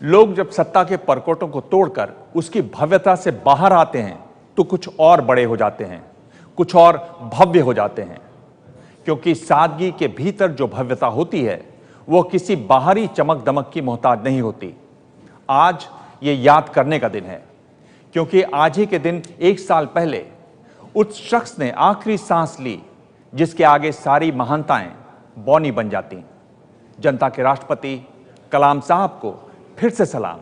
लोग जब सत्ता के परकोटों को तोड़कर उसकी भव्यता से बाहर आते हैं तो कुछ और बड़े हो जाते हैं, कुछ और भव्य हो जाते हैं, क्योंकि सादगी के भीतर जो भव्यता होती है वो किसी बाहरी चमक दमक की मोहताज नहीं होती। आज ये याद करने का दिन है, क्योंकि आज ही के दिन 1 साल पहले उस शख्स ने आखिरी सांस ली जिसके आगे सारी महानताएं बौनी बन जाती। जनता के राष्ट्रपति कलाम साहब को फिर से सलाम।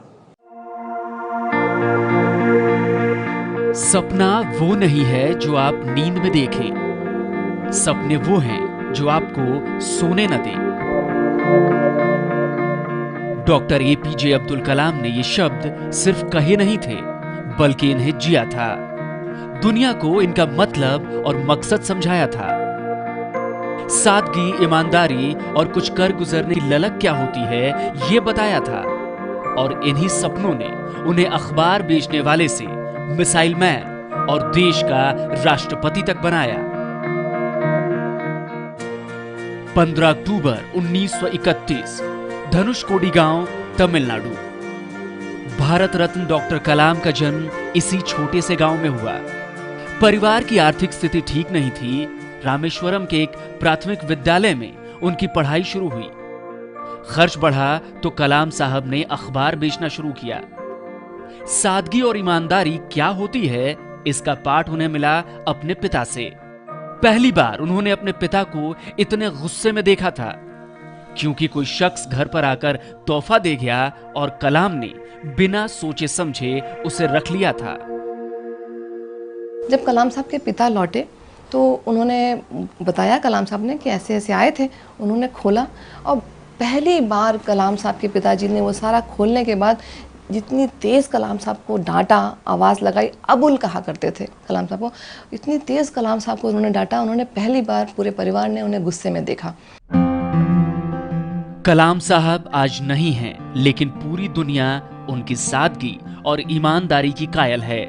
सपना वो नहीं है जो आप नींद में देखें, सपने वो हैं जो आपको सोने न दें। डॉक्टर एपीजे अब्दुल कलाम ने ये शब्द सिर्फ कहे नहीं थे, बल्कि इन्हें जिया था। दुनिया को इनका मतलब और मकसद समझाया था। सादगी, ईमानदारी और कुछ कर गुजरने की ललक क्या होती है ये बताया था। और इन्हीं सपनों ने उन्हें अखबार बेचने वाले से मिसाइल मैन और देश का राष्ट्रपति तक बनाया। 15 अक्टूबर 1931, धनुषकोडी गांव, तमिलनाडु। भारत रत्न डॉक्टर कलाम का जन्म इसी छोटे से गांव में हुआ। परिवार की आर्थिक स्थिति ठीक नहीं थी। रामेश्वरम के एक प्राथमिक विद्यालय में उनकी पढ़ाई शुरू हुई। खर्च बढ़ा तो कलाम साहब ने अखबार बेचना शुरू किया। सादगी और ईमानदारी क्या होती है, इसका पाठ उन्हें मिला अपने पिता से। पहली बार उन्होंने अपने पिता को इतने गुस्से में देखा था, क्योंकि कोई शख्स घर पर आकर तोहफा दे गया और कलाम ने बिना सोचे समझे उसे रख लिया था। जब कलाम साहब के पिता लौटे तो उन्होंने बताया कलाम साहब ने कि ऐसे ऐसे आए थे। उन्होंने खोला और पहली बार कलाम साहब के पिताजी ने वो सारा खोलने के बाद जितनी तेज़ कलाम साहब को डांटा, आवाज़ लगाई, अबुल कहा करते थे कलाम साहब को, इतनी तेज़ कलाम साहब को उन्होंने डांटा। उन्होंने पहली बार, पूरे परिवार ने उन्हें गुस्से में देखा। कलाम साहब आज नहीं हैं, लेकिन पूरी दुनिया उनकी सादगी और ईमानदारी की कायल है।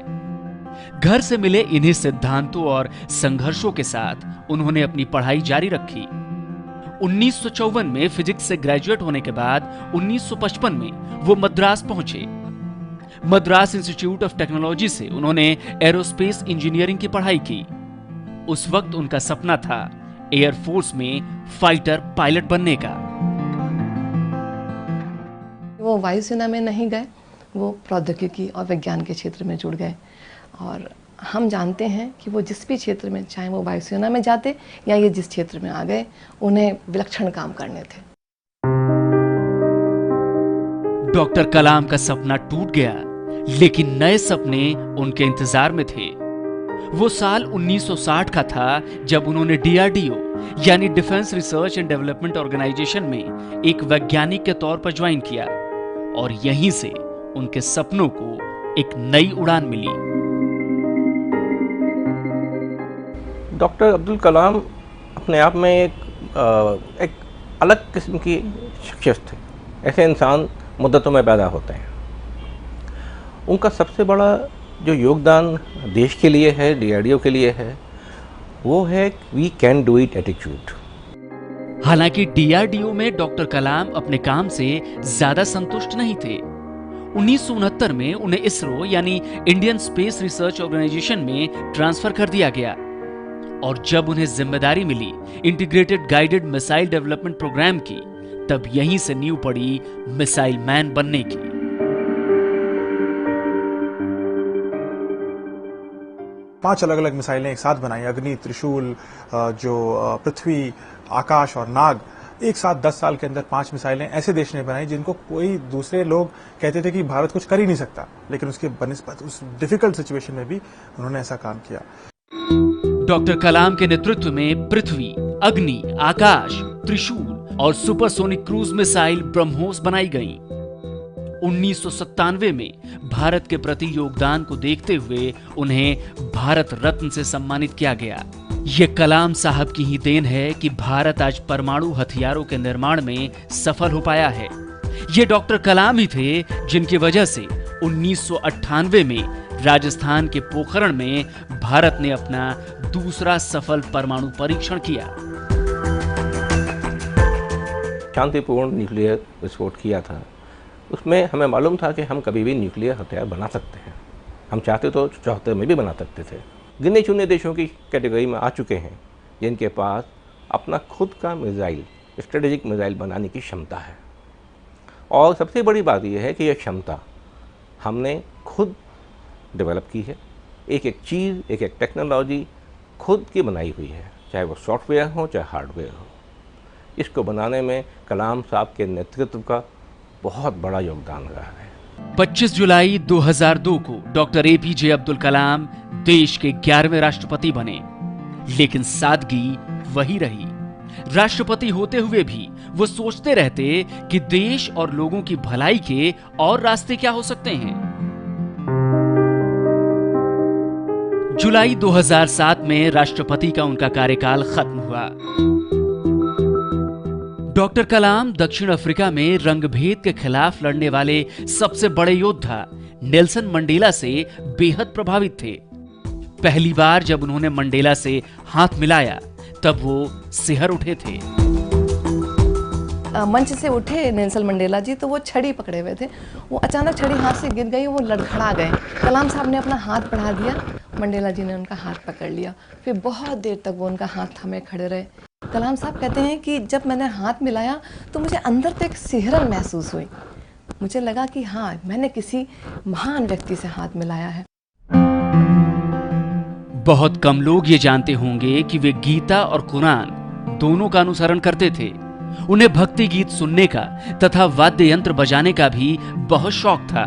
घर से मिले इन्हीं सिद्धांतों और संघर्षों के साथ उन्होंने अपनी पढ़ाई जारी रखी। 1954 में फिजिक्स से ग्रेजुएट होने के बाद 1955 में वो मद्रास पहुंचे। मद्रास इंस्टीट्यूट ऑफ टेक्नोलॉजी से उन्होंने एरोस्पेस इंजीनियरिंग की पढ़ाई की। उस वक्त उनका सपना था एयरफोर्स में फाइटर पायलट बनने का। वो वायुसेना में नहीं गए, वो प्रौद्योगिकी और विज्ञान के क्षेत्र में जुड़ गए। और हम जानते हैं कि वो जिस भी क्षेत्र में, चाहे वो वायुसेना में जाते या ये जिस क्षेत्र में आ गए, उन्हें विलक्षण काम करने थे। डॉक्टर कलाम का सपना टूट गया, लेकिन नए सपने उनके इंतजार में थे। वो साल 1960 का था जब उन्होंने डीआरडीओ यानी defence research and development organisation में एक वैज्ञानिक के तौर पर ज्वाइन किया, और यहीं से उनके सपनों को एक नई उड़ान मिली। डॉक्टर अब्दुल कलाम अपने आप में एक अलग किस्म की शख्सियत थे। ऐसे इंसान मुद्दतों में पैदा होते हैं। उनका सबसे बड़ा जो योगदान देश के लिए है, डीआरडीओ के लिए है, वो है we can do it attitude. हालांकि डीआरडीओ में डॉक्टर कलाम अपने काम से ज्यादा संतुष्ट नहीं थे। 1969 में उन्हें इसरो यानी इंडियन स्पेस रिसर्च ऑर्गेनाइजेशन में ट्रांसफर कर दिया गया, और जब उन्हें जिम्मेदारी मिली integrated guided missile development programme की, तब यहीं से नींव पड़ी मिसाइल मैन बनने की। पांच अलग अलग मिसाइलें एक साथ बनाई, अग्नि, त्रिशूल, जो पृथ्वी, आकाश और नाग। एक साथ 10 साल के अंदर 5 मिसाइलें ऐसे देश ने बनाई जिनको कोई दूसरे लोग कहते थे कि भारत कुछ कर ही नहीं सकता, लेकिन उसके बनिस्बत उस डिफिकल्ट सिचुएशन में भी उन्होंने ऐसा काम किया। डॉक्टर कलाम के नेतृत्व में पृथ्वी, अग्नि, आकाश, त्रिशूल और सुपरसोनिक क्रूज मिसाइल ब्रह्मोस बनाई गईं। 1997 में भारत के प्रति योगदान को देखते हुए उन्हें भारत रत्न से सम्मानित किया गया। ये कलाम साहब की ही देन है कि भारत आज परमाणु हथियारों के निर्माण में सफल हो पाया है। ये डॉक्टर कलाम ही थे जिनकी वजह से 1998 में राजस्थान के पोखरण में भारत ने अपना दूसरा सफल परमाणु परीक्षण किया। शांतिपूर्ण न्यूक्लियर विस्फोट किया था उसमें हमें मालूम था कि हम कभी भी न्यूक्लियर हथियार बना सकते हैं। हम चाहते तो 74 में भी बना सकते थे। गिने चुने देशों की कैटेगरी में आ चुके हैं जिनके पास अपना खुद का मिसाइल, स्ट्रेटेजिक मिसाइल बनाने की क्षमता है। और सबसे बड़ी बात यह है कि यह क्षमता हमने खुद डेवलप की है। एक एक चीज़, एक एक टेक्नोलॉजी खुद की बनाई हुई है, चाहे वो सॉफ्टवेयर हो चाहे हार्डवेयर हो। इसको बनाने में कलाम साहब के नेतृत्व का बहुत बड़ा योगदान रहा है। 25 जुलाई 2002 को डॉक्टर एपीजे अब्दुल कलाम देश के 11वें राष्ट्रपति बने, लेकिन सादगी वही रही। राष्ट्रपति होते हुए भी वो सोचते रहते कि देश और लोगों की भलाई के और रास्ते क्या हो सकते हैं। जुलाई 2007 में राष्ट्रपति का उनका कार्यकाल खत्म हुआ। डॉक्टर कलाम दक्षिण अफ्रीका में रंगभेद के खिलाफ लड़ने वाले सबसे बड़े योद्धा नेल्सन मंडेला से बेहद प्रभावित थे। पहली बार जब उन्होंने मंडेला से हाथ मिलाया तब वो सिहर उठे थे। मंच से उठे नेल्सन मंडेला जी तो वो छड़ी पकड़े हुए थे। वो अचानक छड़ी हाथ से गिर गई, वो लड़खड़ा गए। कलाम साहब ने अपना हाथ बढ़ा दिया, मंडेला जी ने उनका हाथ पकड़ लिया। फिर बहुत देर तक वो उनका हाथ थामे खड़े रहे। कलाम साहब कहते हैं कि जब मैंने हाथ मिलाया तो मुझे अंदर से एक सिहरन महसूस हुई। मुझे लगा कि हाँ, मैंने किसी महान व्यक्ति से हाथ मिलाया है। बहुत कम लोग ये जानते होंगे कि वे गीता और कुरान दोनों का अनुसरण करते थे। उन्हें भक्ति गीत सुनने का तथा वाद्य यंत्र बजाने का भी बहुत शौक था।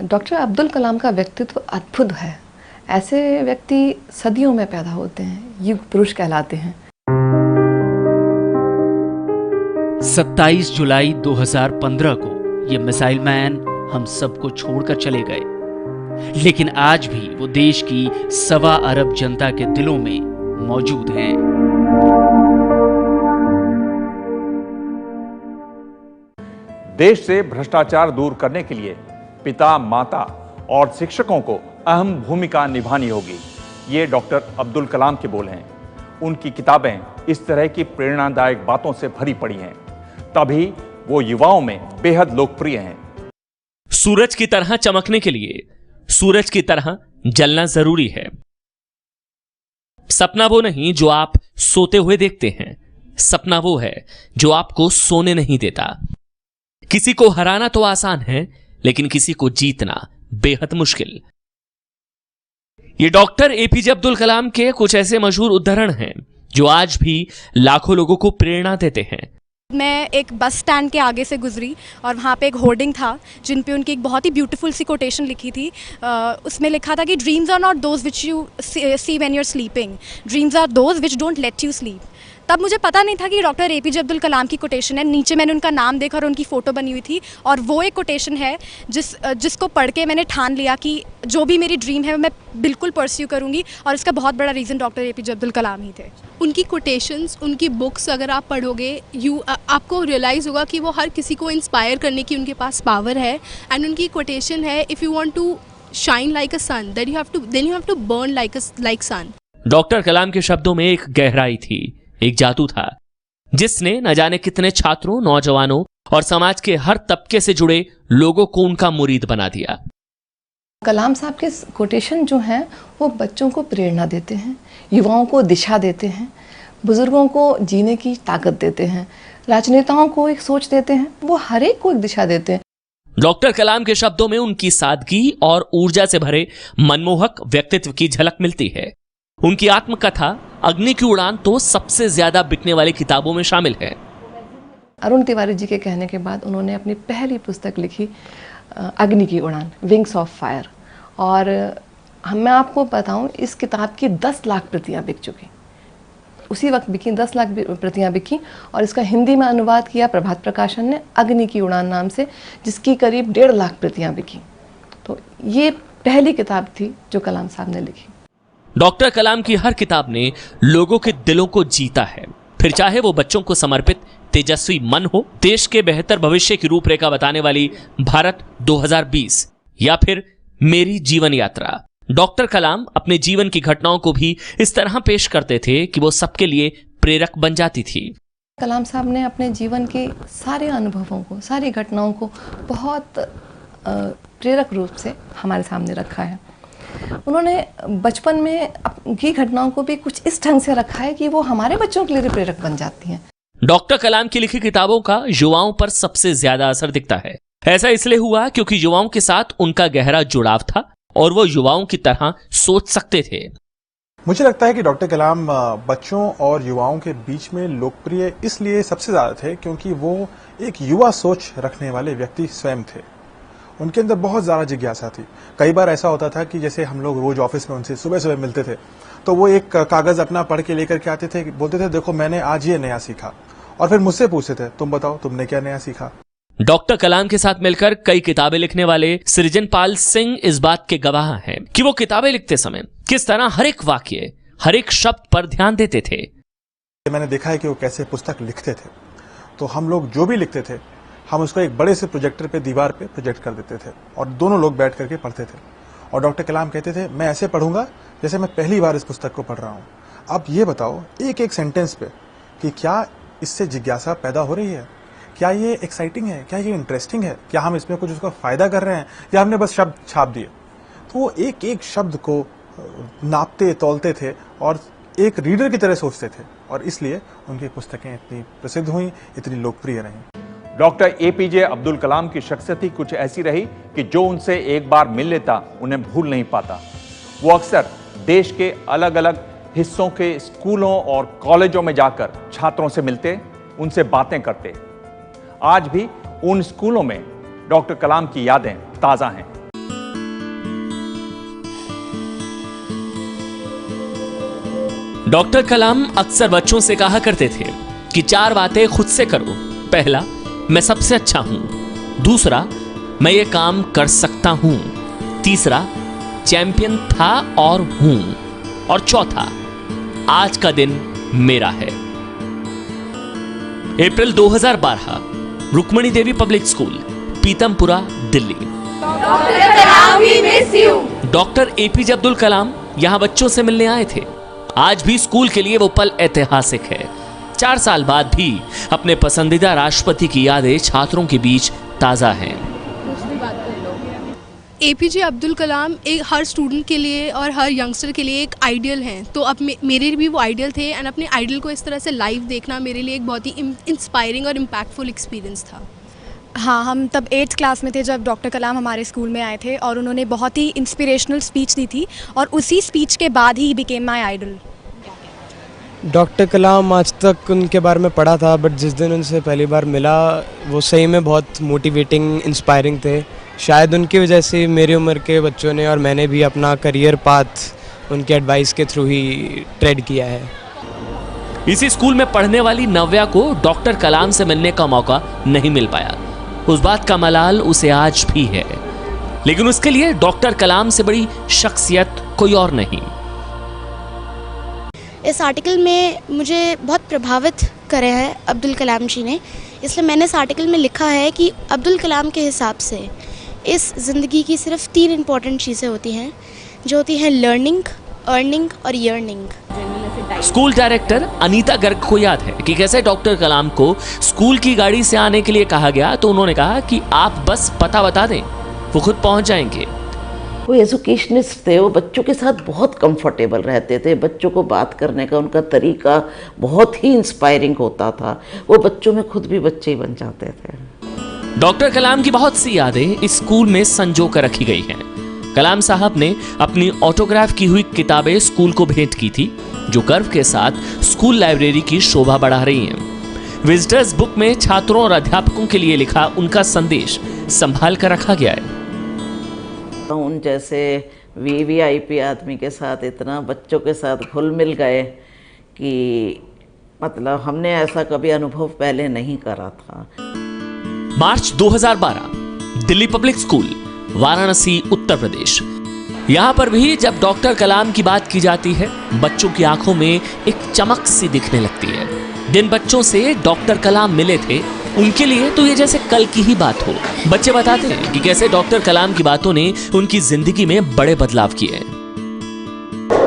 डॉक्टर अब्दुल कलाम का व्यक्तित्व अद्भुत है। ऐसे व्यक्ति सदियों में पैदा होते हैं, युग पुरुष कहलाते हैं। 27 जुलाई 2015 को ये मिसाइल मैन हम सबको छोड़कर चले गए, लेकिन आज भी वो देश की 1.25 अरब जनता के दिलों में मौजूद हैं। देश से भ्रष्टाचार दूर करने के लिए पिता, माता और शिक्षकों को अहम भूमिका निभानी होगी। ये डॉक्टर अब्दुल कलाम के बोल हैं। उनकी किताबें इस तरह की प्रेरणादायक बातों से भरी पड़ी हैं, तभी वो युवाओं में बेहद लोकप्रिय हैं। सूरज की तरह चमकने के लिए सूरज की तरह जलना जरूरी है। सपना वो नहीं जो आप सोते हुए देखते हैं, सपना वो है जो आपको सोने नहीं देता। किसी को हराना तो आसान है, लेकिन किसी को जीतना बेहद मुश्किल। ये डॉक्टर एपीजे अब्दुल कलाम के कुछ ऐसे मशहूर उदाहरण हैं जो आज भी लाखों लोगों को प्रेरणा देते हैं। मैं एक बस स्टैंड के आगे से गुजरी और वहाँ पे एक होर्डिंग था जिन पे उनकी एक बहुत ही ब्यूटीफुल सी कोटेशन लिखी थी। उसमें लिखा था कि dreams are not those which you see when you are sleeping, dreams are those which don't let you sleep. तब मुझे पता नहीं था कि डॉक्टर एपीजे अब्दुल कलाम की कोटेशन है। नीचे मैंने उनका नाम देखा और उनकी फ़ोटो बनी हुई थी, और वो एक कोटेशन है जिसको पढ़ के मैंने ठान लिया कि जो भी मेरी ड्रीम है मैं बिल्कुल परस्यू करूँगी, और इसका बहुत बड़ा रीज़न डॉक्टर एपीजे अब्दुल कलाम ही थे। उनकी कोटेशंस, उनकी बुक्स अगर आप पढ़ोगे आपको रियलाइज़ होगा कि वो हर किसी को इंस्पायर करने की उनके पास पावर है। एंड उनकी कोटेशन है, if you want to shine like a sun then you have to burn like sun. Doctor Kalam के शब्दों में एक गहराई थी, एक जादू था जिसने न जाने कितने छात्रों, नौजवानों और समाज के हर तबके से जुड़े लोगों को उनका मुरीद बना दिया। कलाम साहब के कोटेशन जो हैं वो बच्चों को प्रेरणा देते हैं, युवाओं को दिशा देते हैं, बुजुर्गों को जीने की ताकत देते हैं, राजनेताओं को एक सोच देते हैं, वो हर एक को एक दिशा देते हैं। डॉक्टर कलाम के शब्दों में उनकी सादगी और ऊर्जा से भरे मनमोहक व्यक्तित्व की झलक मिलती है। उनकी आत्मकथा अग्नि की उड़ान तो सबसे ज्यादा बिकने वाली किताबों में शामिल है। अरुण तिवारी जी के कहने के बाद उन्होंने अपनी पहली पुस्तक लिखी अग्नि की उड़ान, विंग्स ऑफ फायर। और मैं आपको बताऊं, इस किताब की 10 लाख प्रतियां बिक चुकी, उसी वक्त बिकी, 10 लाख प्रतियां बिकी। और इसका हिंदी में अनुवाद किया प्रभात प्रकाशन ने अग्नि की उड़ान नाम से, जिसकी करीब 1.5 लाख प्रतियां बिकी। तो ये पहली किताब थी जो कलाम साहब ने लिखी। डॉक्टर कलाम की हर किताब ने लोगों के दिलों को जीता है, फिर चाहे वो बच्चों को समर्पित तेजस्वी मन हो, देश के बेहतर भविष्य की रूपरेखा बताने वाली भारत 2020, या फिर मेरी जीवन यात्रा। डॉक्टर कलाम अपने जीवन की घटनाओं को भी इस तरह पेश करते थे कि वो सबके लिए प्रेरक बन जाती थी। कलाम साहब ने अपने जीवन के सारे अनुभवों को, सारी घटनाओं को बहुत प्रेरक रूप से हमारे सामने रखा है। उन्होंने बचपन में की घटनाओं को भी कुछ इस ढंग से रखा है कि वो हमारे बच्चों के लिए प्रेरक बन जाती हैं। डॉक्टर कलाम की लिखी किताबों का युवाओं पर सबसे ज्यादा असर दिखता है। ऐसा इसलिए हुआ क्योंकि युवाओं के साथ उनका गहरा जुड़ाव था और वो युवाओं की तरह सोच सकते थे। मुझे लगता है कि डॉक्टर कलाम बच्चों और युवाओं के बीच में लोकप्रिय इसलिए सबसे ज्यादा थे क्योंकि वो एक युवा सोच रखने वाले व्यक्ति स्वयं थे। उनके अंदर बहुत ज्यादा जिज्ञासा थी। कई बार ऐसा होता था कि जैसे हम लोग रोज ऑफिस में उनसे सुबह सुबह मिलते थे तो वो एक कागज अपना पढ़ के लेकर के आते थे, बोलते थे देखो मैंने आज ये नया सीखा, और फिर मुझसे पूछते थे तुम बताओ तुमने क्या नया सीखा। डॉक्टर कलाम के साथ मिलकर कई किताबें लिखने वाले सृजनपाल सिंह इस बात के गवाह हैं कि वो किताबें लिखते समय किस तरह हर एक वाक्य, हर एक शब्द पर ध्यान देते थे। मैंने देखा है कि वो कैसे पुस्तक लिखते थे। तो हम लोग जो भी लिखते थे हम उसको एक बड़े से प्रोजेक्टर पे, दीवार पे प्रोजेक्ट कर देते थे और दोनों लोग बैठ करके पढ़ते थे। और डॉक्टर कलाम कहते थे मैं ऐसे पढ़ूंगा जैसे मैं पहली बार इस पुस्तक को पढ़ रहा हूँ। अब ये बताओ एक एक सेंटेंस पे कि क्या इससे जिज्ञासा पैदा हो रही है, क्या ये एक्साइटिंग है, क्या ये इंटरेस्टिंग है, क्या हम इसमें कुछ उसका फायदा कर रहे हैं या हमने बस शब्द छाप दिए। तो वो एक एक शब्द को नापते तौलते थे और एक रीडर की तरह सोचते थे और इसलिए उनकी पुस्तकें इतनी प्रसिद्ध हुई, इतनी लोकप्रिय रहीं। डॉक्टर एपीजे अब्दुल कलाम की शख्सियत ही कुछ ऐसी रही कि जो उनसे एक बार मिल लेता उन्हें भूल नहीं पाता। वो अक्सर देश के अलग अलग हिस्सों के स्कूलों और कॉलेजों में जाकर छात्रों से मिलते, उनसे बातें करते। आज भी उन स्कूलों में डॉक्टर कलाम की यादें ताजा हैं। डॉक्टर कलाम अक्सर बच्चों से कहा करते थे कि 4 बातें खुद से करो। पहला, मैं सबसे अच्छा हूं। दूसरा, मैं ये काम कर सकता हूं। तीसरा, चैंपियन था और हूं। और चौथा, आज का दिन मेरा है। April 2012, Rukmani Devi public school, Pitampura, Delhi. Doctor APJ Abdul Kalam यहां बच्चों से मिलने आए थे। आज भी स्कूल के लिए वो पल ऐतिहासिक है। 4 साल बाद भी अपने पसंदीदा राष्ट्रपति की यादें छात्रों के बीच ताजा हैं। एपीजे अब्दुल कलाम एक हर स्टूडेंट के लिए और हर यंगस्टर के लिए एक आइडियल हैं। तो अब मेरे भी वो आइडियल थे एंड अपने आइडियल को इस तरह से लाइव देखना मेरे लिए एक बहुत ही इंस्पायरिंग और इम्पैक्टफुल एक्सपीरियंस था। हाँ, हम तब 8th क्लास में थे जब डॉक्टर कलाम हमारे स्कूल में आए थे और उन्होंने बहुत ही इंस्पिरेशनल स्पीच दी थी और उसी स्पीच के बाद ही became my idol. Doctor Kalam आज तक उनके बारे में पढ़ा था बट जिस दिन उनसे पहली बार मिला वो सही में बहुत मोटिवेटिंग, इंस्पायरिंग थे। शायद उनकी वजह से मेरी उम्र के बच्चों ने और मैंने भी अपना करियर पाथ उनके एडवाइस के थ्रू ही ट्रेड किया है। इसी स्कूल में पढ़ने वाली नव्या को डॉक्टर कलाम से मिलने का मौका नहीं मिल पाया। उस बात का मलाल उसे आज भी है, लेकिन उसके लिए डॉक्टर कलाम से बड़ी शख्सियत कोई और नहीं। इस आर्टिकल में मुझे बहुत प्रभावित करे हैं अब्दुल कलाम जी ने, इसलिए मैंने इस आर्टिकल में लिखा है कि अब्दुल कलाम के हिसाब से इस ज़िंदगी की सिर्फ 3 इम्पॉर्टेंट चीज़ें होती हैं, जो होती हैं लर्निंग, अर्निंग और yearning. School director Anita Garg को याद है कि कैसे डॉक्टर कलाम को स्कूल की गाड़ी से आने के लिए कहा गया तो उन्होंने कहा कि आप बस पता बता दें, वो खुद पहुंच जाएंगे। वो एजुकेशनिस्ट थे, वो बच्चों के साथ बहुत कंफर्टेबल रहते थे। बच्चों को बात करने का उनका तरीका बहुत ही इंस्पायरिंग होता था। वो बच्चों में खुद भी बच्चे ही बन जाते थे। डॉक्टर कलाम की बहुत सी यादें इस स्कूल में संजो कर रखी गई हैं। कलाम साहब ने अपनी ऑटोग्राफ की हुई किताबें स्कूल को भेंट की थी, जो गर्व के साथ स्कूल लाइब्रेरी की शोभा बढ़ा रही हैं। विजिटर्स बुक में छात्रों और अध्यापकों के लिए लिखा उनका संदेश संभाल कर रखा गया है। उन जैसे वीवीआईपी आदमी के साथ इतना बच्चों के साथ घुल मिल गए कि मतलब हमने ऐसा कभी अनुभव पहले नहीं करा था। मार्च 2012, दिल्ली पब्लिक स्कूल, वाराणसी, उत्तर प्रदेश। यहां पर भी जब डॉक्टर कलाम की बात की जाती है, बच्चों की आंखों में एक चमक सी दिखने लगती है। जिन बच्चों से डॉक्टर कलाम मिले थे उनके लिए तो ये जैसे कल की ही बात हो। बच्चे बताते हैं कि कैसे डॉक्टर कलाम की बातों ने उनकी जिंदगी में बड़े बदलाव किए हैं।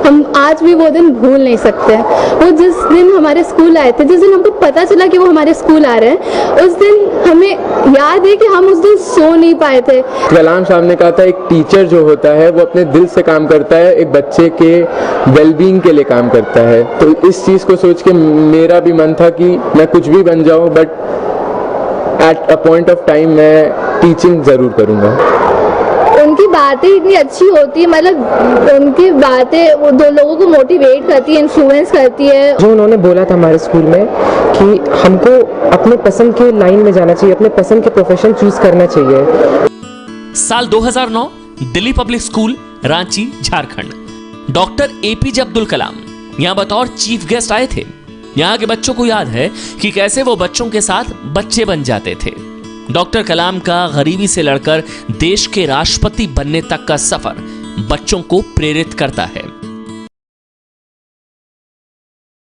हम आज भी वो दिन भूल नहीं सकते। वो जिस दिन हमारे स्कूल आए थे, जिस दिन हमको पता चला कि वो हमारे स्कूल आ रहे हैं, उस दिन हमें याद है कि हम उस दिन सो नहीं पाए थे। कलाम साहब ने कहा था एक टीचर जो होता है वो अपने दिल से काम करता है, एक बच्चे के वेलबींग के लिए काम करता है। तो इस चीज़ को सोच के मेरा भी मन था कि मैं कुछ भी बन जाऊं, but at a point of time मैं टीचिंग ज़रूर करूंगा। उनकी बातें इतनी अच्छी होती है, मतलब उनकी बातें वो दो लोगों को मोटिवेट करती है, इन्फ्लुएंस करती है। जो उन्होंने बोला था हमारे स्कूल में कि हमको अपने पसंद के लाइन में जाना चाहिए, अपने पसंद के प्रोफेशन चूज करना चाहिए। साल 2009 Delhi public school, Ranchi, Jharkhand. Doctor APJ Abdul Kalam यहां बतौर चीफ गेस्ट आए थे। यहां के बच्चों को याद है कि कैसे वो बच्चों के साथ बच्चे बन जाते थे। डॉक्टर कलाम का गरीबी से लड़कर देश के राष्ट्रपति बनने तक का सफर बच्चों को प्रेरित करता है।